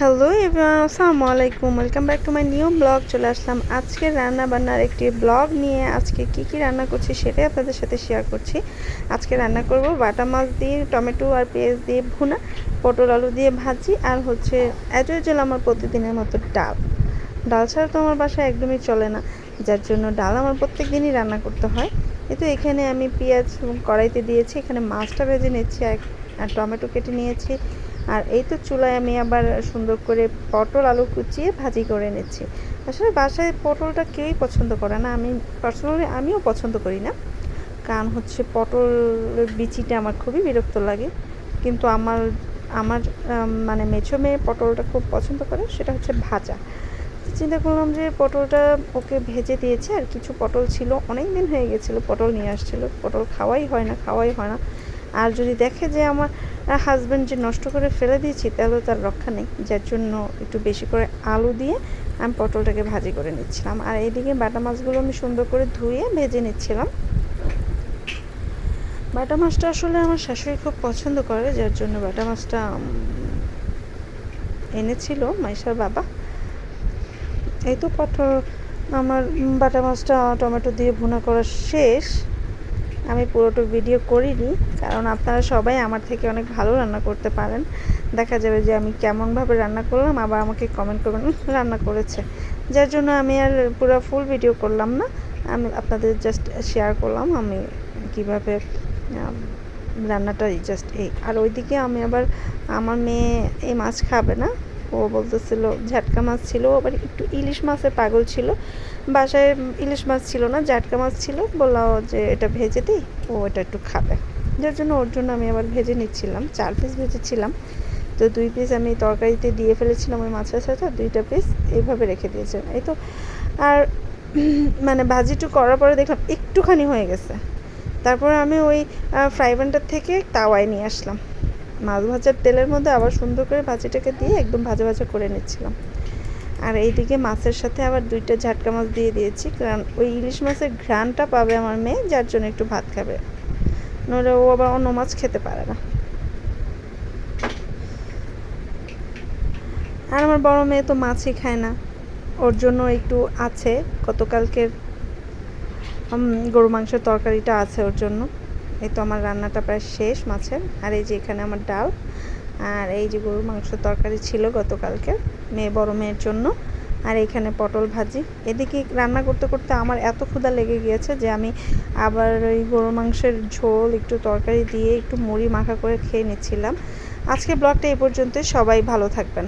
Hello everyone, আসসালামু আলাইকুম। Welcome back to my new blog. চলে আসলাম আজকে রান্না বান্নার একটি ব্লগ নিয়ে। আজকে কি রান্না করছি সেটাই আপনাদের সাথে শেয়ার করছি। আজকে রান্না করব বাটা মাছ দিয়ে টমেটো আর পেঁয়াজ দিয়ে ভুনা, পটল আলু দিয়ে ভাজি, আর হচ্ছে অ্যাজ ইউজুয়াল আমার প্রতিদিনের মতো ডাল। ডাল ছাড়া তো আমার বাসায় একদমই চলে না, যার জন্য ডাল আমার প্রত্যেক দিনই রান্না করতে হয়। কিন্তু এখানে আমি পেঁয়াজ কড়াইতে দিয়েছি, এখানে মাছটা ভেজে নিচ্ছি আর টমেটো কেটে নিয়েছি। আর এই তো চুলায় আমি আবার সুন্দর করে পটল আলু কুচিয়ে ভাজি করে নিচ্ছি। আসলে বাসায় পটলটা কেউই পছন্দ করে না, আমি পার্সোনালি আমিও পছন্দ করি না, কারণ হচ্ছে পটলের বিচিটা আমার খুবই বিরক্ত লাগে। কিন্তু আমার আমার মানে মেছো মেয়ে পটলটা খুব পছন্দ করে, সেটা হচ্ছে ভাজা। চিন্তা করলাম যে পটলটা ওকে ভেজে দিয়েছে, আর কিছু পটল ছিল, অনেক দিন হয়ে গেছিলো পটল নিয়ে আসছিলো, পটল খাওয়াই হয় না। আর যদি দেখে যে আমার হাজব্যান্ড যে নষ্ট করে ফেলে দিয়েছি, তাহলে তার রক্ষা নেই, যার জন্য একটু বেশি করে আলু দিয়ে আমি পটলটাকে ভাজি করে নিচ্ছিলাম। আর এইদিকে বাটা মাছগুলো আমি সুন্দর করে ধুয়ে ভেজে নিচ্ছিলাম। বাটা মাছটা আসলে আমার শাশুড়ি খুব পছন্দ করে, যার জন্য বাটা মাছটা এনেছিল মাইশার বাবা। এই তো পটল আমার বাটা মাছটা টমেটো দিয়ে ভুনা করা শেষ। আমি পুরোটা ভিডিও করিনি, কারণ আপনারা সবাই আমার থেকে অনেক ভালো রান্না করতে পারেন। দেখা যাবে যে আমি কেমনভাবে রান্না করলাম, আবার আমাকে কমেন্ট করবেন রান্না করেছে, যার জন্য আমি আর পুরো ফুল ভিডিও করলাম না। আমি আপনাদের জাস্ট শেয়ার করলাম আমি কিভাবে রান্নাটা, জাস্ট এই। আর ওইদিকে আমি আবার, আমার মেয়ে এই মাছ খাবে না, ও বলতেছিল ঝাটকা মাছ ছিল, আবার একটু ইলিশ মাছের পাগল ছিল। বাসায় ইলিশ মাছ ছিল না, জাটকা মাছ ছিল, বললো যে এটা ভেজে দিই, ও এটা একটু খাবে, যার জন্য ওর জন্য আমি আবার ভেজে নিচ্ছিলাম। 4 পিস ভেজেছিলাম, তো 2 পিস আমি তরকারিতে দিয়ে ফেলেছিলাম ওই মাছের সাথে, আর 2টা পিস এইভাবে রেখে দিয়েছিলাম। এই তো। আর মানে ভাজিটু করার পরে দেখলাম একটুখানি হয়ে গেছে, তারপরে আমি ওই ফ্রাই প্যানটার থেকে তাওয়ায় নিয়ে আসলাম, মাছ ভাজার তেলের মধ্যে আবার সুন্দর করে ভাজিটাকে দিয়ে একদম ভাজা ভাজা করে নিচ্ছিলাম। আর এইদিকে মাছের সাথে আবার 2টা ঝাটকা মাছ দিয়ে দিয়েছি, কারণ ওই ইলিশ মাছের ঘ্রাণটা পাবে আমার মেয়ে, যার জন্য একটু ভাত খাবে, নইলে ও আবার অন্য মাছ খেতে পারে না। আর আমার বড় মেয়ে তো মাছই খায় না, ওর জন্য একটু আছে, গতকালকের গরু মাংসের তরকারিটা আছে ওর জন্য। এই তো আমার রান্নাটা প্রায় শেষ মাছের। আর এই যে এখানে আমার ডাল, আর এই যে গরুর মাংসের তরকারি ছিল গতকালকে বড় মেয়ের জন্য, আর এইখানে পটল ভাজি। এদিকে রান্না করতে করতে আমার এত ক্ষুধা লেগে গিয়েছে যে আমি আবার ওই গরুর মাংসের ঝোল একটু তরকারি দিয়ে একটু মুড়ি মাখা করে খেয়ে নিচ্ছিলাম। আজকে ব্লগটা এই পর্যন্তই, সবাই ভালো থাকবেন।